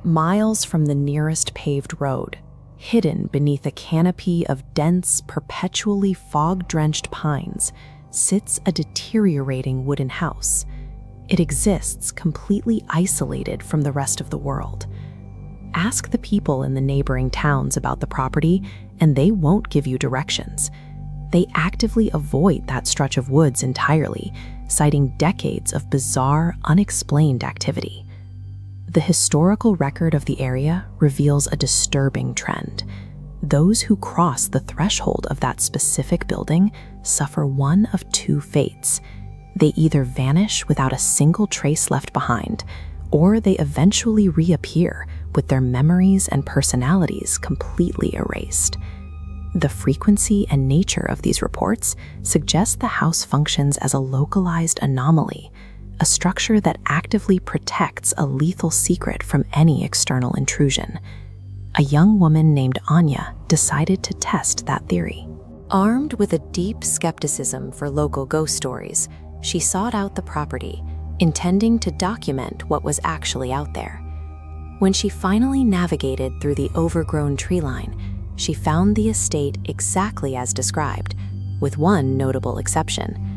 Miles from the nearest paved road, hidden beneath a canopy of dense, perpetually fog-drenched pines, sits a deteriorating wooden house. It exists completely isolated from the rest of the world. Ask the people in the neighboring towns about the property, and they won't give you directions. They actively avoid that stretch of woods entirely, citing decades of bizarre, unexplained activity. The historical record of the area reveals a disturbing trend. Those who cross the threshold of that specific building suffer one of two fates. They either vanish without a single trace left behind, or they eventually reappear with their memories and personalities completely erased. The frequency and nature of these reports suggest the house functions as a localized anomaly, a structure that actively protects a lethal secret from any external intrusion. A young woman named Anya decided to test that theory. Armed with a deep skepticism for local ghost stories, she sought out the property, intending to document what was actually out there. When she finally navigated through the overgrown tree line, she found the estate exactly as described, with one notable exception.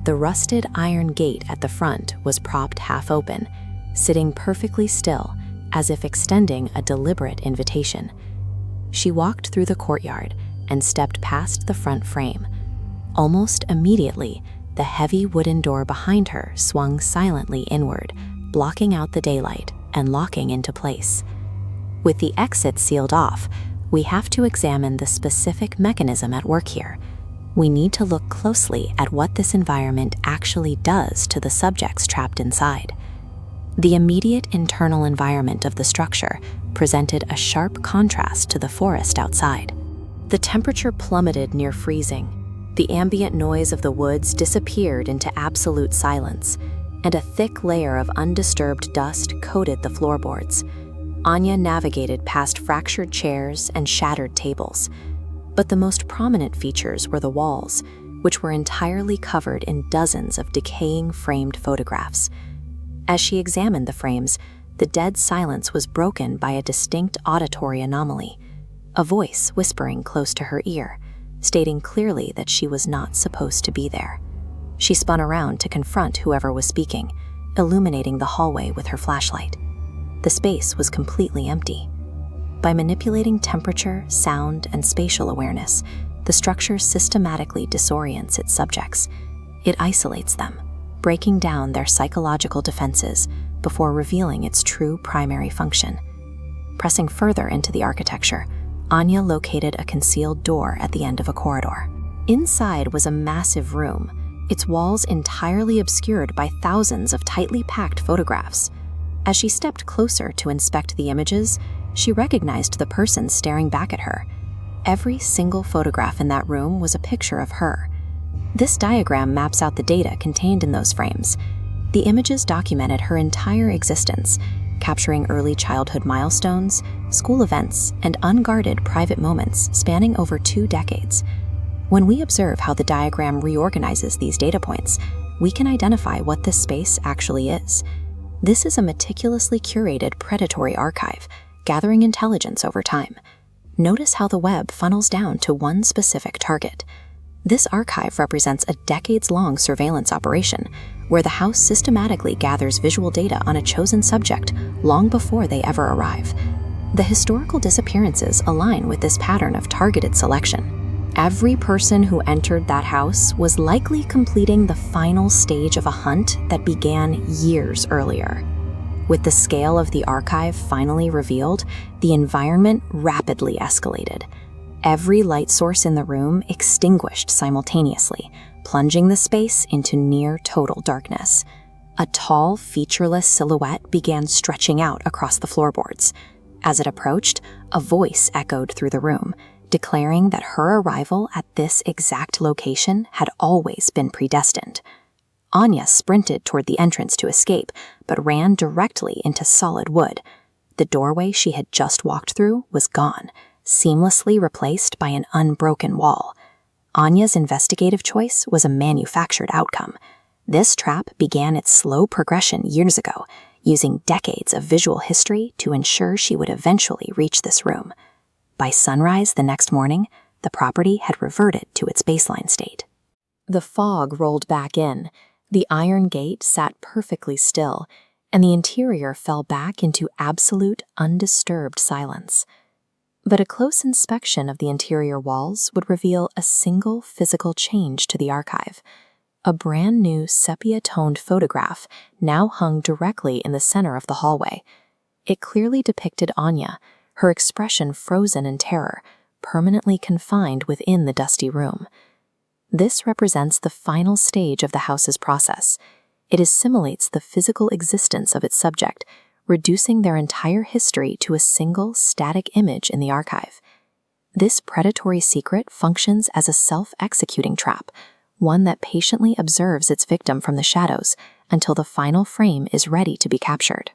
The rusted iron gate at the front was propped half open, sitting perfectly still, as if extending a deliberate invitation. She walked through the courtyard and stepped past the front frame. Almost immediately, the heavy wooden door behind her swung silently inward, blocking out the daylight and locking into place. With the exit sealed off, we have to examine the specific mechanism at work here. We need to look closely at what this environment actually does to the subjects trapped inside. The immediate internal environment of the structure presented a sharp contrast to the forest outside. The temperature plummeted near freezing. The ambient noise of the woods disappeared into absolute silence, and a thick layer of undisturbed dust coated the floorboards. Anya navigated past fractured chairs and shattered tables. But the most prominent features were the walls, which were entirely covered in dozens of decaying framed photographs. As she examined the frames, the dead silence was broken by a distinct auditory anomaly, a voice whispering close to her ear, stating clearly that she was not supposed to be there. She spun around to confront whoever was speaking, illuminating the hallway with her flashlight. The space was completely empty. By manipulating temperature, sound, and spatial awareness, the structure systematically disorients its subjects. It isolates them, breaking down their psychological defenses before revealing its true primary function. Pressing further into the architecture, Anya located a concealed door at the end of a corridor. Inside was a massive room, its walls entirely obscured by thousands of tightly packed photographs. As she stepped closer to inspect the images, she recognized the person staring back at her. Every single photograph in that room was a picture of her. This diagram maps out the data contained in those frames. The images documented her entire existence, capturing early childhood milestones, school events, and unguarded private moments spanning over 2 decades. When we observe how the diagram reorganizes these data points, we can identify what this space actually is. This is a meticulously curated predatory archive, gathering intelligence over time. Notice how the web funnels down to one specific target. This archive represents a decades-long surveillance operation, where the house systematically gathers visual data on a chosen subject long before they ever arrive. The historical disappearances align with this pattern of targeted selection. Every person who entered that house was likely completing the final stage of a hunt that began years earlier. With the scale of the archive finally revealed, the environment rapidly escalated. Every light source in the room extinguished simultaneously, plunging the space into near total darkness. A tall, featureless silhouette began stretching out across the floorboards. As it approached, a voice echoed through the room, declaring that her arrival at this exact location had always been predestined. Anya sprinted toward the entrance to escape, but ran directly into solid wood. The doorway she had just walked through was gone, seamlessly replaced by an unbroken wall. Anya's investigative choice was a manufactured outcome. This trap began its slow progression years ago, using decades of visual history to ensure she would eventually reach this room. By sunrise the next morning, the property had reverted to its baseline state. The fog rolled back in, the iron gate sat perfectly still, and the interior fell back into absolute, undisturbed silence. But a close inspection of the interior walls would reveal a single physical change to the archive. A brand new sepia-toned photograph now hung directly in the center of the hallway. It clearly depicted Anya, her expression frozen in terror, permanently confined within the dusty room. This represents the final stage of the house's process. It assimilates the physical existence of its subject, reducing their entire history to a single static image in the archive. This predatory secret functions as a self-executing trap, one that patiently observes its victim from the shadows until the final frame is ready to be captured.